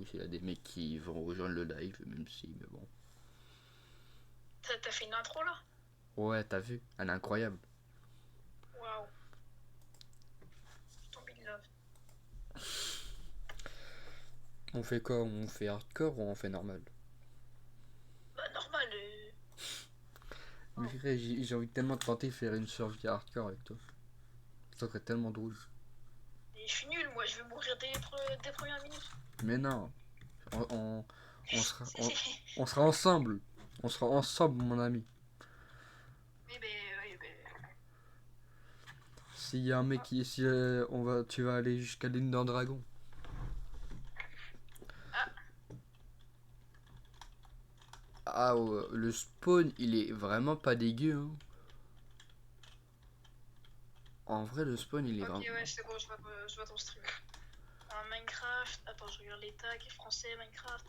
s'il y a des mecs qui vont rejoindre le live, même si, mais bon. T'as fait une intro là? Ouais, t'as vu? Elle est incroyable. Waouh. Je tombe in love. On fait quoi? On fait hardcore ou on fait normal? Bah normal. Mais frère, j'ai envie tellement de tenter de faire une survie hardcore avec toi. Ça serait tellement drôle. Et je suis nul, moi, je vais mourir dès premières minutes. Mais non, on, on, on sera, Si, on, si. on sera ensemble. On sera ensemble, mon ami. Oui, mais. S'il y a un mec Ah, qui, si tu vas aller jusqu'à l'île d'un dragon. ah, Ah, ouais, le spawn, il est vraiment pas dégueu. Hein. En vrai, le spawn, il est ok, vraiment. ouais, c'est bon, je vois ton stream. Un Minecraft. Attends, je regarde les tags français, Minecraft.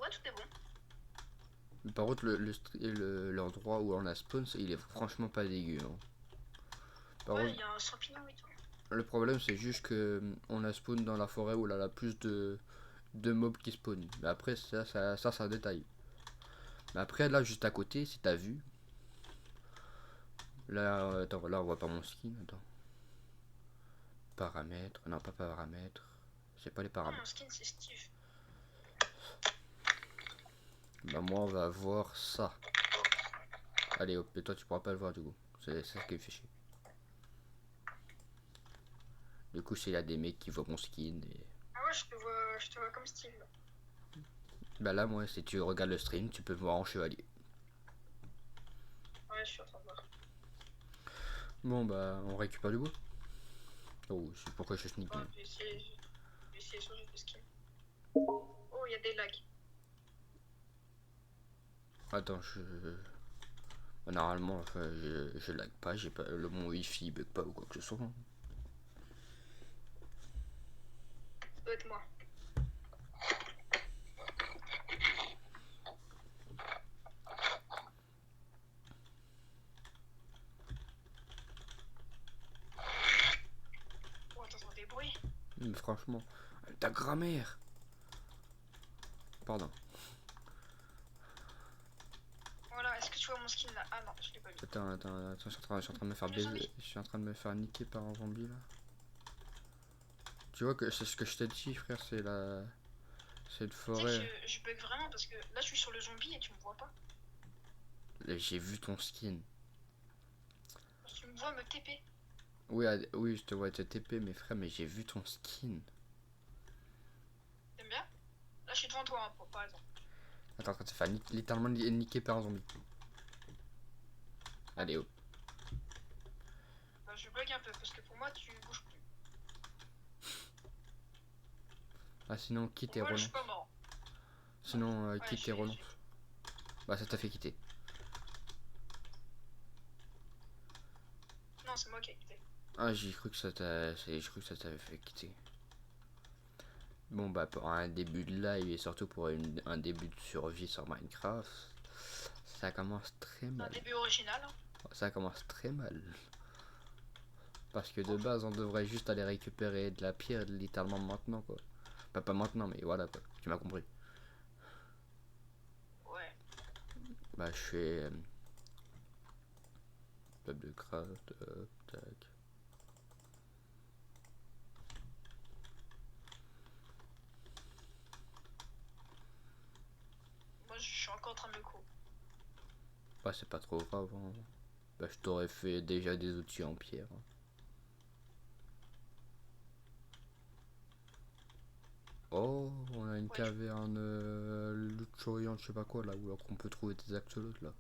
Ouais, tout est bon. Par contre, l'endroit où on a spawn, il est franchement pas dégueu. Hein. Par Ouais, contre, il y a un champignon et tout. le problème, c'est juste que on a spawn dans la forêt où il y a plus de mobs qui spawn. Mais après, ça c'est un détail. Mais après, là, juste à côté, si t'as vu, là, attends, là, on voit pas mon skin. Attends. Paramètres, non, pas paramètres. C'est pas les Oh, mon paramètres. skin, c'est Steve. Bah, moi, on va voir ça. Allez, hop, et toi, tu pourras pas le voir du coup. C'est ça qui me fait chier. Du coup, s'il y a des mecs qui voient mon skin. Et... Ah ouais, je te vois comme Steve. Là. Bah, là, moi, si tu regardes le stream, tu peux me voir en chevalier. Ouais, je suis en train de voir. Bon, bah, on récupère du bout. Oh, c'est pourquoi je sneak. Bon, je vais essayer de changer de skin. Oh, il y a des lags. Attends, bah, normalement, je lag pas, j'ai pas mon wifi bug pas ou quoi que ce soit. Ça doit être moi. Oh, t'entends des bruits? Mais franchement, ta grammaire. Pardon. Voilà, est-ce que tu vois mon skin là? Ah non, je l'ai pas vu. Attends, je suis en train de me faire Le baiser. zombie? Je suis en train de me faire niquer par un zombie là. Tu vois que c'est ce que je t'ai dit, frère, c'est une Tu sais que forêt. je bug vraiment parce que là je suis sur le zombie et tu me vois pas. J'ai vu ton skin. Tu me vois me TP. Oui, oui, je te vois te TP, mes frères, mais j'ai vu ton skin. T'aimes bien? Là je suis devant toi, hein, par exemple. Attends, en train de te faire littéralement niquer par un zombie. Ah, Allez, hop. bah, je bug un peu parce que pour moi tu bouges plus. Ah, sinon, quitte Pour et moi je relance. suis pas mort. Sinon, Ouais, quitte et relance. Bah, ça t'a fait quitter. Non, c'est moi qui ai quitté. Ah, j'ai cru que ça t'avait fait quitter. Bon, bah, pour un début de live et surtout pour un début de survie sur Minecraft, ça commence très Un mal. début original. Hein. Ça commence très mal. Parce que de Oh, base, on devrait juste aller récupérer de la pierre littéralement maintenant, quoi. Bah, pas maintenant, mais voilà, quoi. Tu m'as compris. ouais. Bah, je fais. Table de craft, tac. Moi je suis encore en train de me couper. Bah, c'est pas trop grave, hein. Bah, je t'aurais fait déjà des outils en pierre. Hein. Oh, on a une Ouais, caverne luxuriante, je sais pas quoi, là, où on peut trouver des axolotes, là.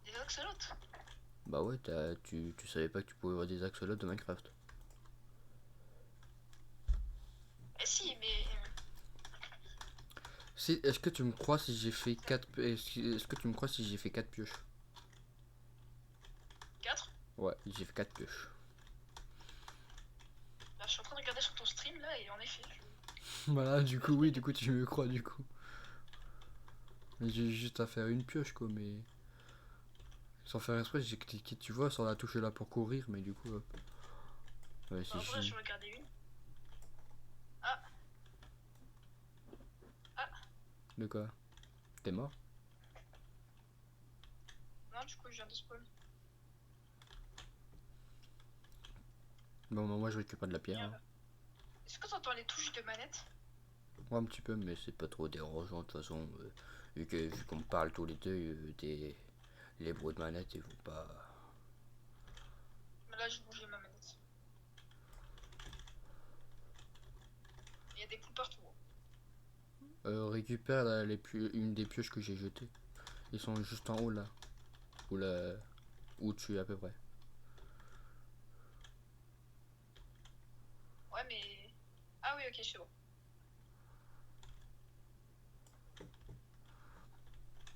des axolotes. Bah ouais, tu savais pas que tu pouvais voir des axolotes de Minecraft. Eh si, mais. Si, est-ce que tu me crois si j'ai fait 4 est-ce que tu me crois si j'ai fait 4 pioches? 4. Ouais, j'ai fait 4 pioches. Là je suis en train de regarder sur ton stream là et en effet. Voilà, du coup, oui, du coup, tu me crois, du coup. J'ai juste à faire une pioche, quoi, mais. Sans faire exprès, j'ai cliqué, tu vois, sur la touche là pour courir, mais du coup. Ouais, c'est En vrai, chiant. je vais regarder une. De quoi? T'es mort? Non, du coup, je viens de spawn. Bon, bah, moi je récupère de la pierre. Merde. Hein. Est-ce que t'entends les touches de manette? Ouais, un petit peu, mais c'est pas trop dérangeant de toute façon. Vu qu'on parle tous les deux, les bruits de manette, ils vont pas. Mais là, je bouge ma manette. Il y a des poules partout. Récupère une des pioches que j'ai jetées. Ils sont juste en haut là. Ou là. Où tu es à peu près. Ouais, mais. Ah oui, ok, c'est bon.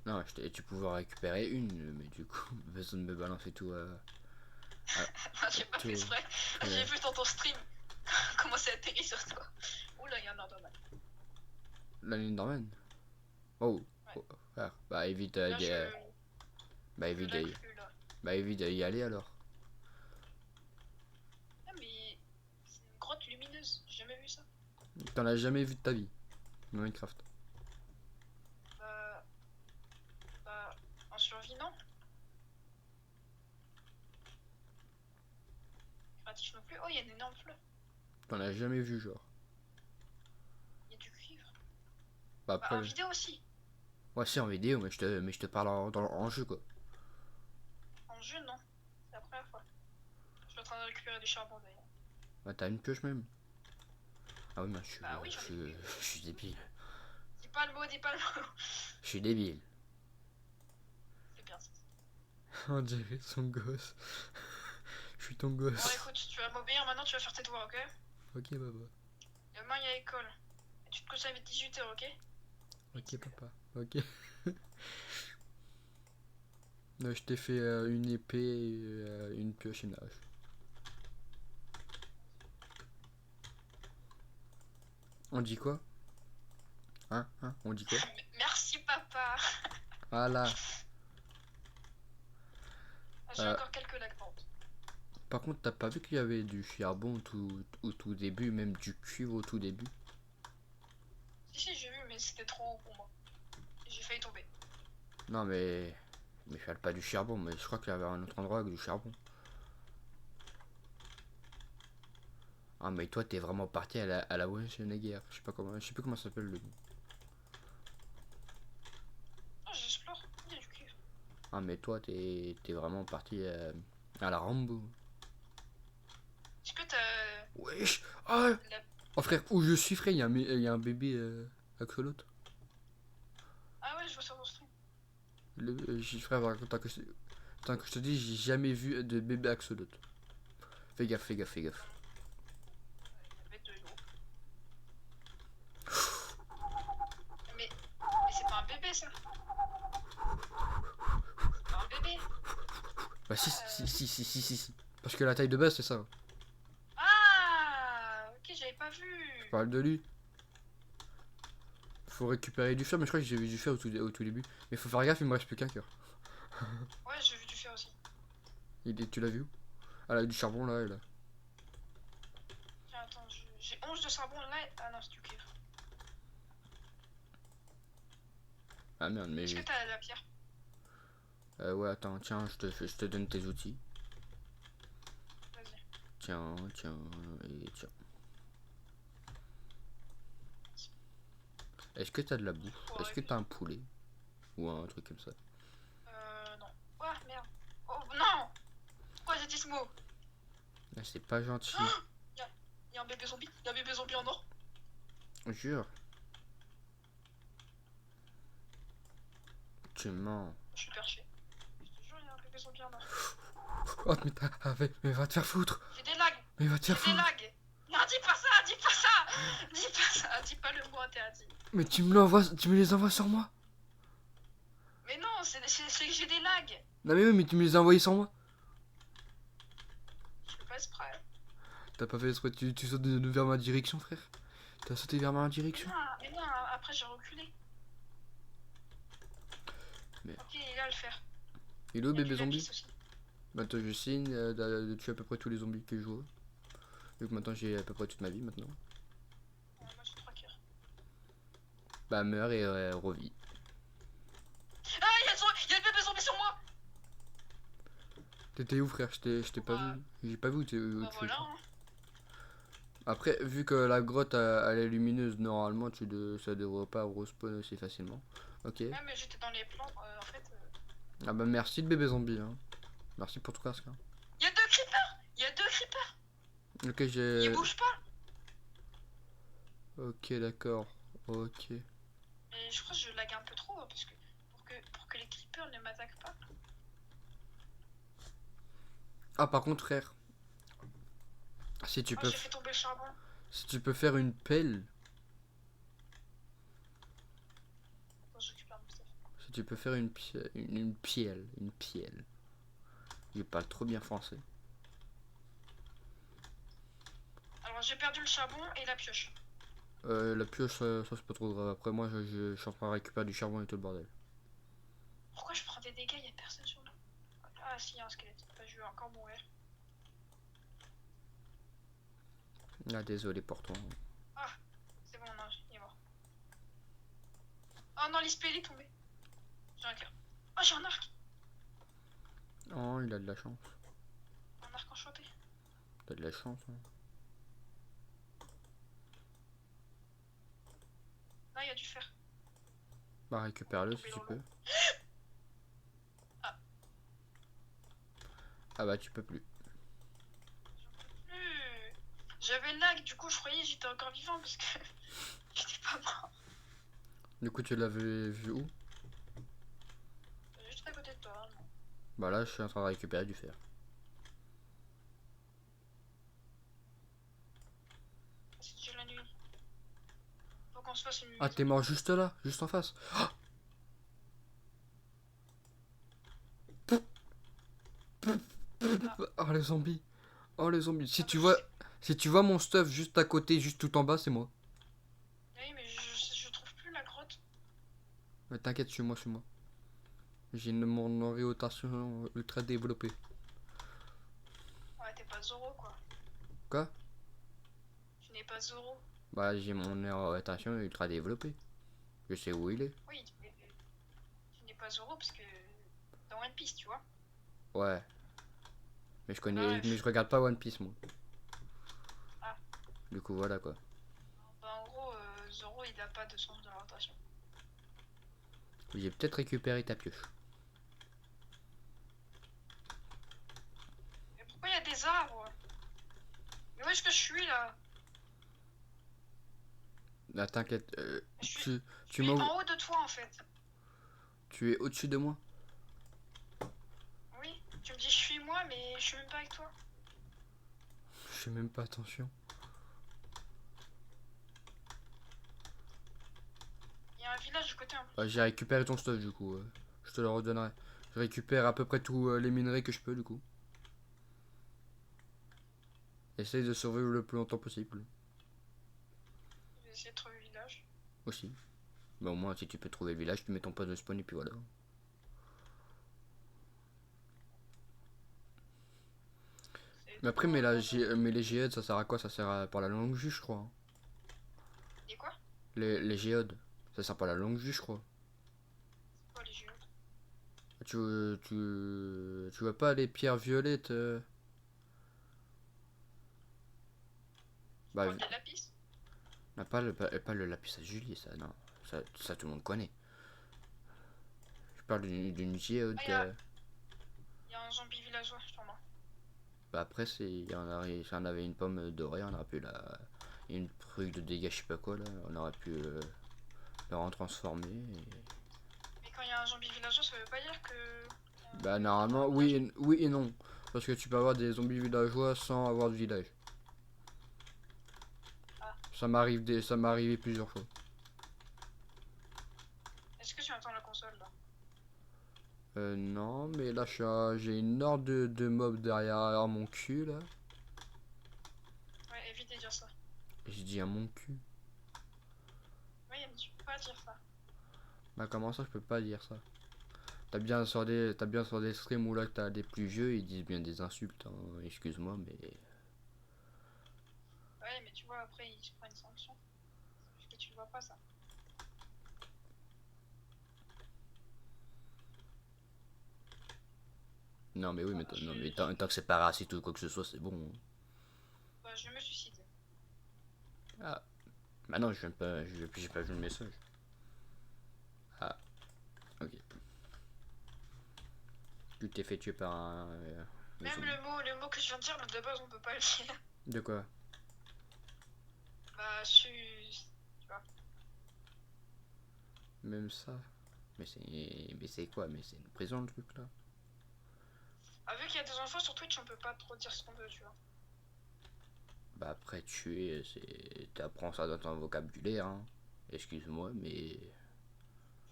Non, tu pouvais récupérer une, mais du coup, besoin de me balancer tout. J'ai pas tout fait exprès. J'ai vu dans ton stream comment ça atterrit sur toi. Oula, il y a un Enderman. la ligne Norman. Oh, Ouais. oh, frère. Bah évite Là, bah je évite lag plus là. bah évite d'y aller alors. Ah, mais c'est une grotte lumineuse. J'ai jamais vu ça. T'en as jamais vu de ta vie. Minecraft. Bah. Bah. En survie, non. Créatif non plus. Oh, il y a une énorme fleur. T'en as jamais vu genre. Il y a du cuivre. Bah Bah, après. en vidéo aussi. Ouais, c'est en vidéo, mais je te parle en jeu quoi. En jeu, non. C'est la première fois. Je suis en train de récupérer du charbon d'ailleurs. Bah t'as une pioche même. Ah oui, mais Bah oui, j'en ai plus. je suis débile. Dis pas le mot, dis pas le mot. Je suis débile. C'est bien ça. On dirait son gosse. Je suis ton Bon, gosse. écoute, tu vas m'obéir maintenant, tu vas faire tes devoirs, ok? Ok, papa. Demain, il y a école. Et tu te couches à 18h, ok? Ok, papa. Ok. Non, je t'ai fait une épée, une pioche et une hache. On dit quoi? Hein? On dit quoi? Merci, papa. Voilà. J'ai Euh, encore quelques lags, par contre. Par contre, t'as pas vu qu'il y avait du charbon au tout début, même du cuivre au tout début? Si, j'ai vu, mais c'était trop haut pour moi. Et j'ai failli tomber. Non, mais je parle pas du charbon, mais je crois qu'il y avait un autre endroit avec du charbon. Ah, mais toi, t'es vraiment parti à la Schwarzenegger. Je sais plus comment ça s'appelle le. Oh, j'explore. Il y a du cuivre. Ah, mais toi, t'es vraiment parti à la Rambo. Est-ce que t'as Wesh! Ah! la... Oh frère, où je suis frère, il y a un bébé axolot. Ah ouais, je vois sur ton stream. Frère, tant que je te dis, j'ai jamais vu de bébé axolot. Fais gaffe, fais gaffe, fais gaffe. La bête de l'eau. Mais c'est pas un bébé, ça. C'est pas un bébé. Bah si. Parce que la taille de base, c'est ça. Ah, ok, j'avais pas vu. Je parle de lui. Faut récupérer du fer, mais je crois que j'ai vu du fer au tout début. Mais faut faire gaffe, il me reste plus qu'un cœur. Ouais, j'ai vu du fer aussi. Tu l'as vu où? Ah là, du charbon là et là. Tiens, attends, j'ai 11 de charbon là. Ah non, c'est du cuivre. Ah merde, mais Est-ce que t'as la pierre? ouais, attends, tiens, je te donne tes outils. Vas-y. Tiens, et tiens. Est-ce que t'as de la bouffe? Est-ce que t'as un poulet? Ou un truc comme ça? Non. Oh merde. Oh non. Pourquoi j'ai dit ce mot? Ah, c'est pas gentil. Il y a un bébé zombie. Il y a un bébé zombie en or. Jure. Tu mens. Je suis perché. Je te jure, il y a un bébé zombie en or. Oh, mais va te faire foutre. J'ai des lags. Mais va te J'ai faire des foutre. lags. Non, dis pas ça. Dis pas ça. Dis pas ça. Dis pas le mot interdit. Mais tu me les envoies sur moi. Mais non, c'est que j'ai des lags. Non mais oui, mais tu me les as envoyés sans moi. Je fais pas exprès. T'as pas fait exprès, tu sautes vers ma direction, frère. T'as sauté vers ma direction. Mais non, après j'ai reculé. Merde. Ok, il a le faire. Hello Il y a bébé du lapis zombie. aussi. Maintenant je signe de tuer à peu près tous les zombies que je vois. Vu que maintenant j'ai à peu près toute ma vie maintenant. Ouais, moi j'ai 3 cœurs. Bah meurs et revis. Ah, il y a le bébé zombie sur moi. T'étais où frère? Je t'ai pas Bah, vu. J'ai pas vu où bah tu voilà. étais. Hein. Après, vu que la grotte elle est lumineuse, normalement ça devrait pas respawn aussi facilement. Ok. Ouais, mais j'étais dans les plans. En fait, Ah bah merci le bébé zombie. Hein. Merci pour tout casque. Hein. il y a deux creepers. Il y a deux creepers. Ok, Ils j'ai. bougent pas. Ok, d'accord. Ok. Et je crois que je lag un peu trop parce que pour que les creepers ne m'attaquent pas. Ah, par contre, frère, si tu Oh, peux, j'ai fait tomber le charbon. si tu peux faire une pelle, Attends, je récupère mon stuff. si tu peux faire une pielle. Je parle trop bien français. Alors, j'ai perdu le charbon et la pioche. La pioche, ça c'est pas trop grave. Après, moi, je suis en train de récupérer du charbon et tout le bordel. Pourquoi je prends des dégâts? Il y a personne sur nous. Ah, si, il y a un squelette. Bah, je vais encore mourir. Ah, désolé pour toi. Ah, c'est bon, non, il est mort. Oh non, l'ISP il est tombé. J'ai un cœur. Oh, j'ai un arc. Oh, il a de la chance. Un arc enchanté. T'as de la chance. Hein. Là, il y a du fer. Bah, récupère-le si Tomber tu dans peux. l'eau. Ah, Ah bah, tu peux plus. j'avais le lag, du coup, je croyais que j'étais encore vivant parce que j'étais pas mort. Du coup, tu l'avais vu où? Juste à côté de toi. Non. Bah là, je suis en train de récupérer du fer. C'est déjà la nuit. Faut qu'on se fasse une Ah, maison. t'es mort juste là, juste en face. Ah, Oh, les zombies. Oh, les zombies. ah, bah, je sais. Si tu vois mon stuff juste à côté, juste tout en bas, c'est moi. Oui, mais je trouve plus la grotte. Mais t'inquiète, suis-moi, suis-moi. J'ai mon orientation ultra développée. Ouais, t'es pas Zoro, quoi. Quoi? Tu n'es pas Zoro. Bah, j'ai mon orientation ultra développée. Je sais où il est. Oui, tu n'es pas Zoro parce que dans One Piece, tu vois. Ouais. Mais Là, je regarde pas One Piece, moi. ah, Du coup, voilà quoi. bah, en gros, Zoro il a pas de sens de l'orientation. J'ai peut-être récupéré ta pioche. Mais pourquoi il y a des arbres? Mais où est-ce que je suis là? Ah, t'inquiète. Je suis, Tu, je tu suis m'as. en haut de toi en fait. Tu es au-dessus de moi? Oui, tu me dis je suis moi, mais je suis même pas avec toi. Je fais même pas attention. Il y a un village du côté en plus. Bah, j'ai récupéré ton stuff du coup. Je te le redonnerai. Je récupère à peu près tous les minerais que je peux du coup. Essaye de survivre le plus longtemps possible. Je vais essayer de trouver le village. Aussi. Bah, au moins, si tu peux trouver le village, tu mets ton poste de spawn et puis voilà. C'est Mais après, dans- dans- mais les géodes, ça sert à quoi? Ça sert à, pour la longue vue, je crois. Hein. Et quoi? Les géodes, ça sert pour la longue vue, je crois. C'est quoi les jeux? Tu vois pas les pierres violettes Bah, Quoi, des lapis? non, pas le lapis à Julie, ça, non. Ça, tout le monde connaît. Je parle d'une géode. Ah, il y a un zombie villageois, je t'en mens. Bah, après, si on avait une pomme dorée, on aurait pu la. Une truc de dégâts, je sais pas quoi, là. On aurait pu le retransformer. Mais quand il y a un zombie villageois, ça veut pas dire que. Bah, normalement, oui et non. Parce que tu peux avoir des zombies villageois sans avoir de village. Ah. Ça m'est arrivé plusieurs fois. Est-ce que tu entends la console là? Non, mais là, j'ai une horde de mobs derrière mon cul, là. Ouais, évite de dire ça. J'ai dit à mon cul. Oui, mais tu peux pas dire ça. Bah, comment ça, je peux pas dire ça? T'as bien sur des streams où là que t'as des plus vieux, ils disent bien des insultes, hein. Excuse-moi, mais. Ouais, mais tu vois, après, il se prend une sanction. Parce que tu le vois pas ça. Non, mais oui, mais, Voilà, non, mais tant que c'est pas raciste ou quoi que ce soit, c'est bon. bah, je vais me suicider. Ah, bah non, je viens pas, j'ai pas vu le message. Ah, ok. Tu t'es fait tuer par un. Même zombie. le mot que je viens de dire, mais de base on peut pas le dire. De quoi? Bah, tu vois. Même ça? Mais c'est quoi? Mais c'est une prison le truc là? Ah, vu qu'il y a des enfants sur Twitch, on peut pas trop dire ce qu'on veut, tu vois. Bah après tuer, c'est. T'apprends ça dans ton vocabulaire, hein. Excuse-moi, mais.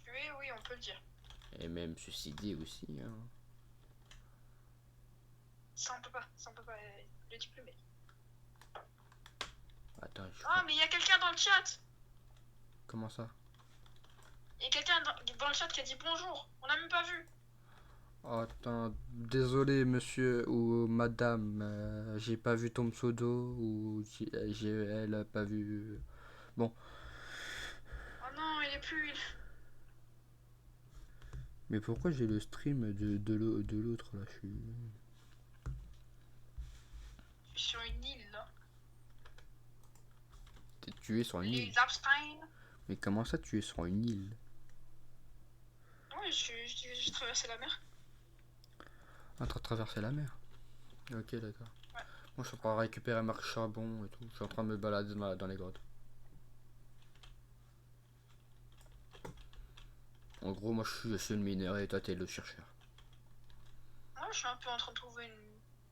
Tuer, oui, on peut le dire. Et même suicider aussi, hein. Ça on peut pas. Le diplômé. Attends, je Ah, crois. mais il y a quelqu'un dans le chat! Comment ça? Il y a quelqu'un dans le chat qui a dit bonjour. On l'a même pas vu. Attends, désolé monsieur ou madame, j'ai pas vu ton pseudo ou elle a pas vu. Bon, Oh non, il est plus. mais pourquoi j'ai le stream de l'autre là? Je suis sur une île là. Tu es sur une île. L'île d'Epstein. Mais comment ça tu es sur une île? Oui, j'ai traversé la mer. En train de traverser la mer. Ok, d'accord. Ouais. Moi je suis en train de récupérer ma charbon et tout. Je suis en train de me balader dans les grottes. En gros, moi je suis le mineur et toi t'es le chercheur. Moi, je suis un peu en train de trouver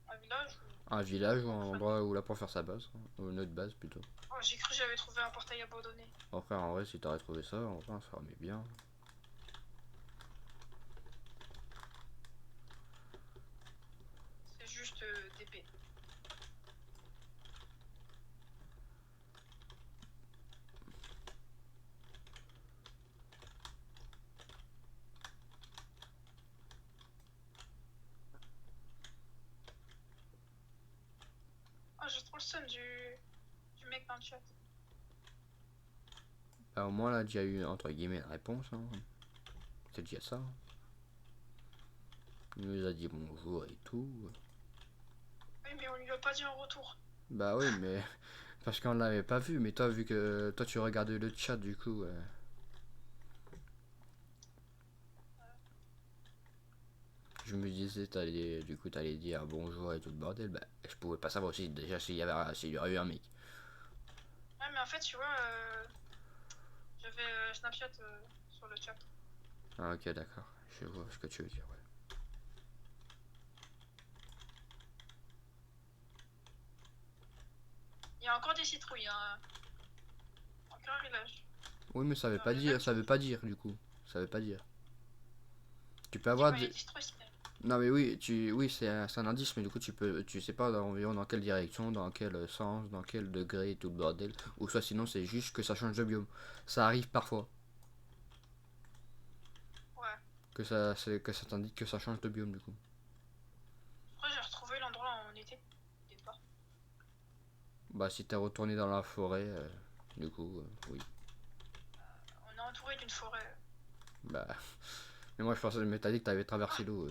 un village. Un village ou un endroit où là pour faire sa base, hein, ou une autre base plutôt. Oh, j'ai cru que j'avais trouvé un portail abandonné. Après, en vrai, si t'aurais trouvé ça, en vrai, ça remet bien. C'est juste d'épée. Oh, j'ai trop le seum du mec dans le chat. Bah, au moins, là, déjà eu entre guillemets une réponse. Hein. C'est déjà ça. Il nous a dit bonjour et tout. Oui, mais on lui a pas dit en retour. Bah oui, mais parce qu'on l'avait pas vu. Mais toi, vu que toi tu regardais le chat, du coup, je me disais, du coup, t'allais dire bonjour et tout le bordel. Bah, je pouvais pas savoir aussi déjà s'il y aurait eu un mec. Ouais, mais en fait, tu vois, j'avais Snapchat sur le chat. Ah, ok, d'accord. Je vois ce que tu veux dire, ouais. Il y a encore des citrouilles, hein. Encore un village. Oui, mais ça veut Non, pas il y en a dire, ça qui. veut pas dire, du coup. Ça veut pas dire. Tu peux avoir Dis-moi, il des. est destroy, c'est. Non mais oui, oui c'est un indice, mais du coup tu sais pas environ dans quelle direction, dans quel sens, dans quel degré et tout le bordel. Ou soit sinon c'est juste que ça change de biome. Ça arrive parfois Ouais. que ça t'indique que ça change de biome du coup. Après, j'ai retrouvé l'endroit où on était. Départ. Bah si t'es retourné dans la forêt, du coup oui. On est entouré d'une forêt. Bah mais moi je pensais, mais t'as dit que t'avais traversé l'eau.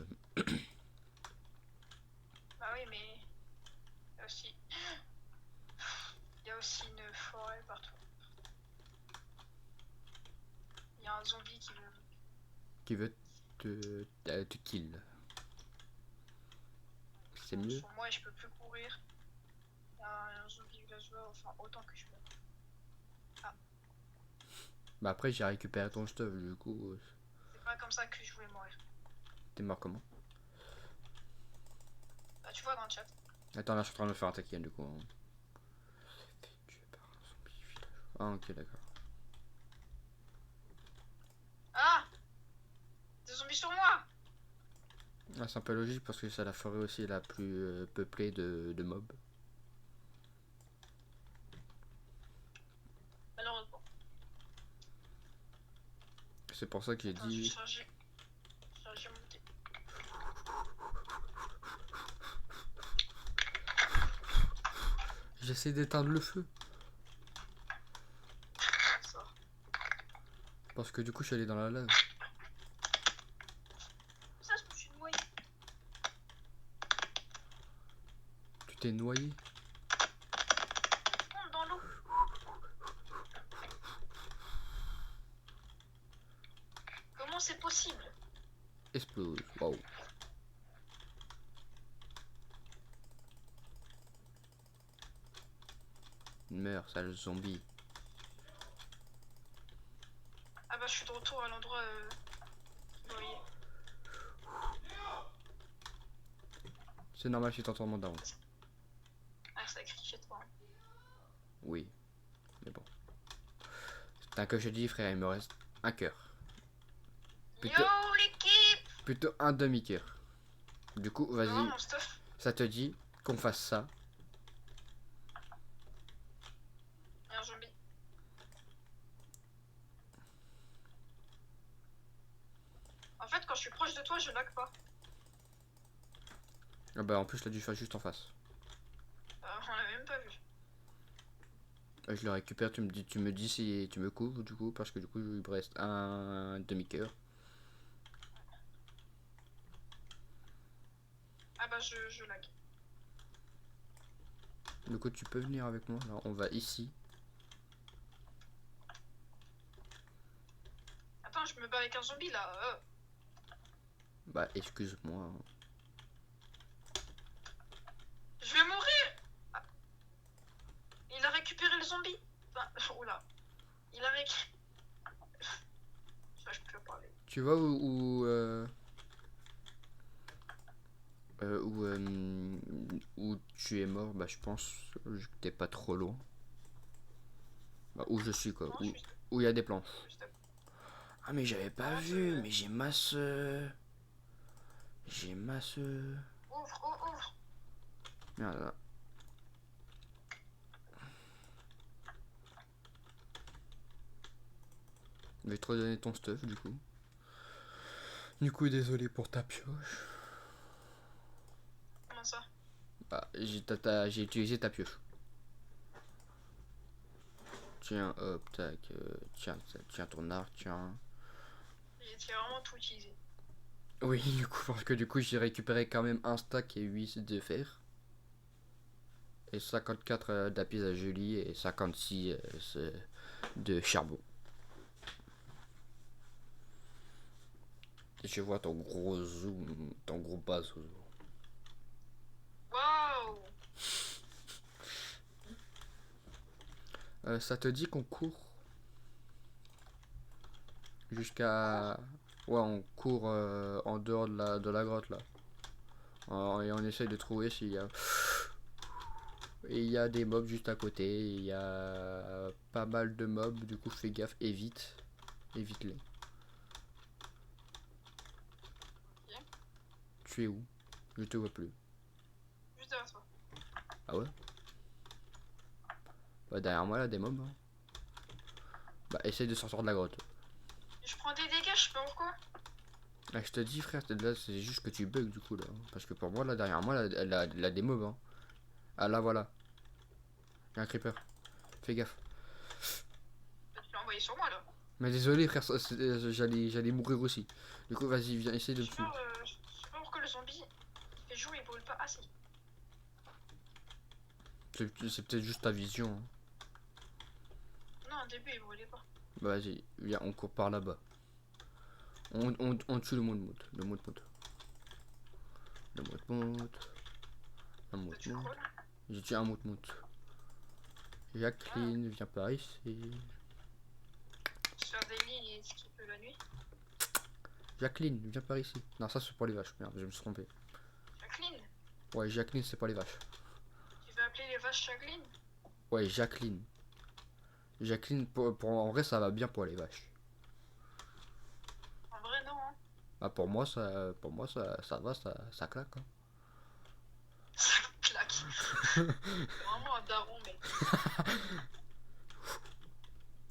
Bah oui, mais il y a aussi. Il y a aussi une forêt partout. Il y a un zombie qui veut. Qui veut te kill. C'est mieux. Sur moi et je peux plus courir. Il y a un zombie villageois, enfin autant que je peux. Bah après j'ai récupéré ton stuff du coup. C'est pas comme ça que je voulais mourir. T'es mort comment? Bah tu vois dans le chat. Attends là je suis en train de me faire attaquer du coup. Hein. Tué par un zombie villageois. Ah ok d'accord. Ah! Des zombies sur moi! Ah, c'est un peu logique parce que c'est la forêt aussi la plus peuplée de mobs. Malheureusement. C'est pour ça que j'ai Attends, je vais dit. charger mon thé. J'essaie d'éteindre le feu. Ça. Parce que du coup je suis allé dans la lave. Ça, je me suis noyé. t'es noyé. Tombe dans l'eau. Comment c'est possible? Explose. Waouh. Meurs, sale zombie. Ah bah je suis de retour à l'endroit noyé. C'est normal si t'entends mon down. Ah ça crie chez toi. Hein. Oui. Mais bon. Putain, que je dis, frère, il me reste un cœur. Plutôt, Yo l'équipe! plutôt un demi-cœur. Du coup, vas-y. Non, mon stuff. Ça te dit qu'on fasse ça? Il y a un zombie. En fait, quand je suis proche de toi, je lag pas. Ah bah en plus, je l'ai dû faire juste en face. On l'a même pas vu. Je le récupère, tu me dis si tu me couvres du coup, parce que du coup, il me reste un demi-cœur. Ah bah je lag. Du coup, tu peux venir avec moi. Alors, on va ici. Attends, je me bats avec un zombie là. Bah, excuse-moi. Je vais mourir! Ah. Il a récupéré le zombie. Enfin, oula. Il a récupéré. Je peux parler. Tu vois où tu es mort? Bah, je pense que t'es pas trop loin. Bah, où je suis quoi. Non, Où il y a des planches. juste à- Ah, mais j'avais pas Non, vu. Mais j'ai masse. J'ai masse. Ouvre. Merde là. Je vais te redonner ton stuff du coup. Du coup, désolé pour ta pioche. Comment ça? Bah, j'ai utilisé ta pioche. Tiens, hop, tac. Tiens ton arc, tiens. J'ai vraiment tout utilisé. Oui, du coup, parce que du coup, j'ai récupéré quand même un stack et 8 de fer. Et 54 d'apis à Julie et 56 de charbon. Et je vois ton gros zoom, ton gros bas zoom. Waouh! Ça te dit qu'on court jusqu'à... Ouais, on court en dehors de la grotte là. Et on essaye de trouver s'il y a... Et il y a des mobs juste à côté. Il y a pas mal de mobs. Du coup, fais gaffe, évite. Évite-les. Ok. Tu es où? Je te vois plus. Juste derrière toi. Ah ouais? Bah derrière moi là, des mobs. Hein. Bah essaye de sortir de la grotte. Je prends des dégâts, je sais pas pourquoi. Ah, je te dis frère, là c'est juste que tu bugs du coup là. Parce que pour moi là, derrière moi, là, elle a des mobs. Hein. Ah là voilà. Il y a un creeper. Fais gaffe. Tu l'as envoyé sur moi là. Mais désolé frère, j'allais mourir aussi. Du coup vas-y, viens essayer de me suivre. Je sais pas pourquoi le zombie il fait jour, il brûle pas assez. C'est peut-être juste ta vision. Hein. Non, au début il brûlait pas. Bah vas-y, viens, on court par là-bas. On tue le mout-mout. Le mout-mout. Le mout-mout. Un Toi, tu mout-mout. crawles. J'ai tué un mout-mout. Jacqueline, viens par ici. Se faire des lits et skipper la nuit. Jacqueline, viens par ici. Non, ça c'est pour les vaches. Merde, je me suis trompé. Jacqueline? Ouais, Jacqueline, c'est pour les vaches. Tu veux appeler les vaches Jacqueline? Ouais, Jacqueline. Jacqueline, en vrai, ça va bien pour les vaches. En vrai, non. Hein. Bah, ça va, ça claque. Hein. Ça claque. C'est vraiment un daron, mec.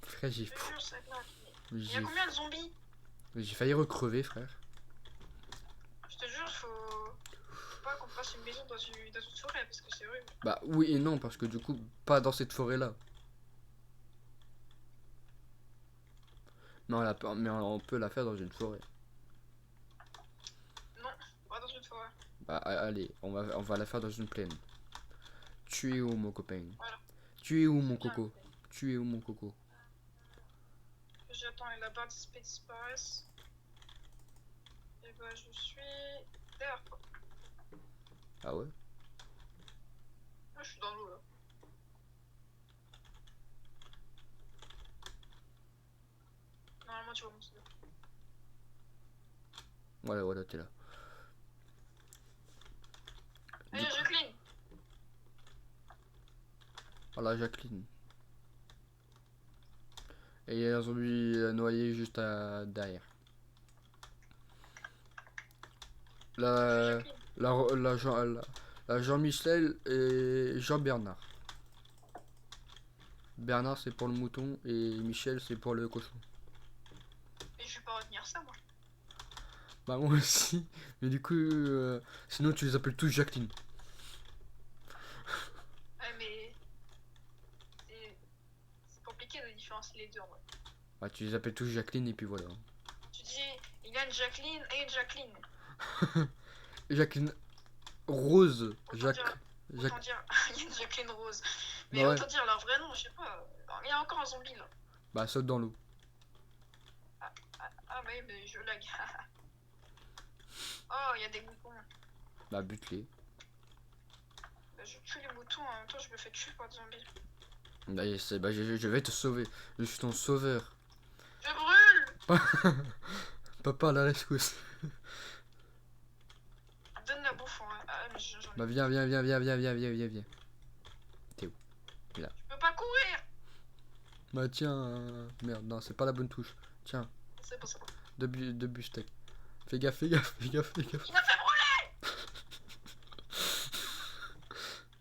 Frère, Je te jure, ça claque. Il y a j'ai combien de zombies? failli recrever, frère. Je te jure, faut pas qu'on fasse une maison dans une forêt parce que c'est horrible. Bah, oui et non, parce que du coup, pas dans cette forêt-là. Mais on peut la faire dans une forêt. Non, pas dans une forêt. Bah, allez, on va la faire dans une plaine. Tu es où mon copain? Voilà. Tu es où mon C'est bien, coco? Tu es où mon coco? J'attends que la barre d'XP disparaisse. Et bah, je suis derrière toi. Ah ouais? Ah, je suis dans l'eau là. Normalement, tu vas monter. Voilà, t'es là. Allez, Jacqueline! Voilà, Jacqueline. Et il y a un zombie noyé juste derrière. La, Jacqueline. la Jean-Michel et Jean-Bernard. Bernard c'est pour le mouton et Michel c'est pour le cochon. Et je vais pas retenir ça, moi. Bah moi aussi. Mais du coup, sinon tu les appelles tous Jacqueline. Ouais, mais. C'est compliqué de différencier les deux en vrai. Bah tu les appelles tous Jacqueline et puis voilà. Tu dis, il y a une Jacqueline et une Jacqueline. Jacqueline Rose. Autant dire, il y a une Jacqueline Rose. Mais Bah ouais. autant dire leur vrai nom, je sais pas. Il y a encore un zombie là. Bah saute dans l'eau. Ah bah oui, mais je lag. Oh, il y a des moutons. Bah bute-les. Bah, je tue les moutons, en même temps je me fais tuer par des zombies. Bah, je vais te sauver. Je suis ton sauveur. Je brûle! Papa à la rescousse. Donne la bouffe, hein. Ah, mais j'en ai. Bah viens. Je peux pas courir! Bah tiens, merde, non, c'est pas la bonne touche. Tiens, C'est bon, c'est bon. deux steak. Fais gaffe. Il m'a fait brûler!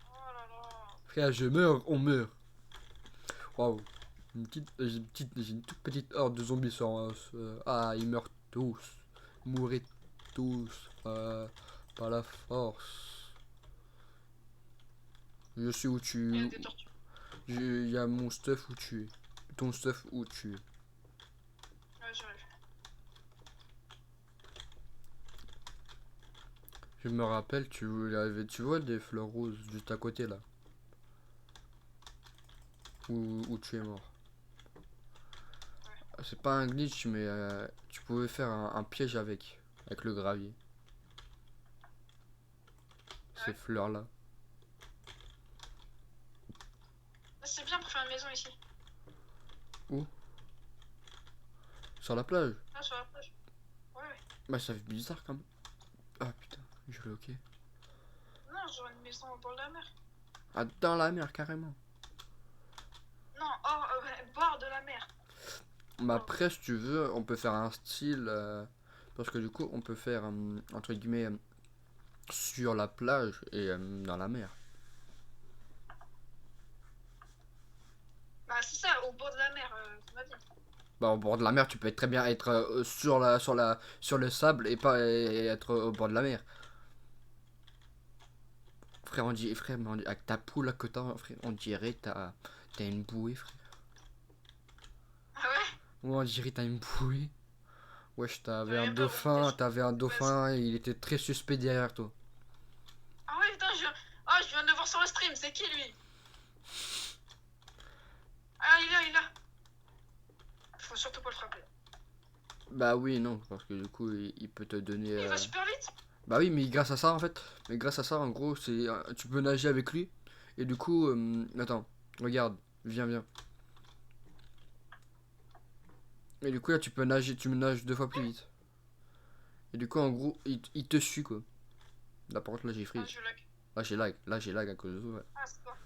Oh là là. Frère, je meurs, on meurt. Waouh. J'ai une toute petite horde de zombies sur... ah, ils meurent tous. Mourrez tous. Par la force. Je sais où Il y a tu... des tortues. Il y a mon stuff où tu es. Ton stuff où tu es. Ouais, j'arrive. Je me rappelle, tu vois des fleurs roses juste à côté là. Où tu es mort. C'est pas un glitch, mais tu pouvais faire un piège avec le gravier. Ces Ouais. fleurs là. C'est bien pour faire une maison ici. Sur la plage. Là, sur la plage. Ouais. Bah ça fait bizarre quand même. Ah putain, je l'ai ok. Non, j'aurais une maison au bord de la mer. Ah dans la mer carrément. Non, hors, bord de la mer. Bah après si tu veux, on peut faire un style. Parce que du coup on peut faire entre guillemets sur la plage et dans la mer. Bah, c'est ça, au bord de la mer, tu m'as dit. Bah au bord de la mer, tu peux très bien être sur le sable et pas et être au bord de la mer. Frère, avec ta poule que t'as, frère, on dirait t'as une bouée, frère. Ah ouais? Ouais, on dirait t'as une bouée. Wesh, J'avais peur, je t'avais un dauphin et il était très suspect derrière toi. Ah ouais, putain, je viens de le voir sur le stream, c'est qui lui? Ah, il est là. Faut surtout pas le frapper. Bah oui, non, parce que du coup, il peut te donner... Il va super vite. Bah oui, mais grâce à ça, en fait, en gros, tu peux nager avec lui. Et du coup, attends, regarde, viens. Et du coup, là, tu nages 2 fois plus vite. Et du coup, en gros, il te suit, quoi. Là, par contre, là, j'ai Ah, freeze. je lag. Là, j'ai lag à cause de ça, ouais. Ah, c'est toi.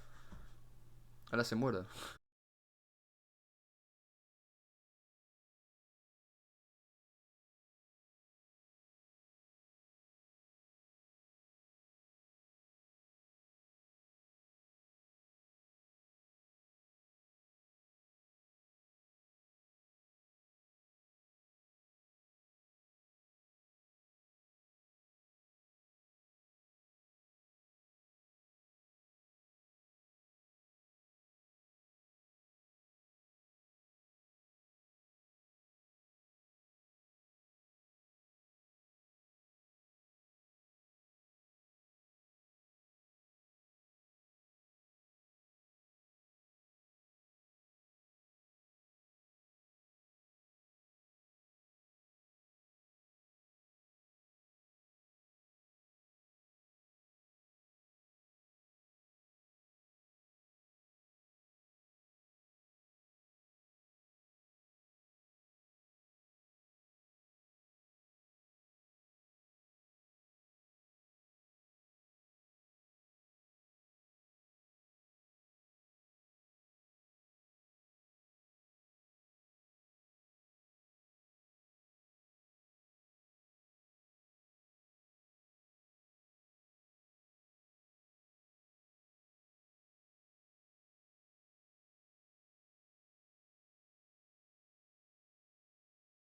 Ah, là, c'est moi, là.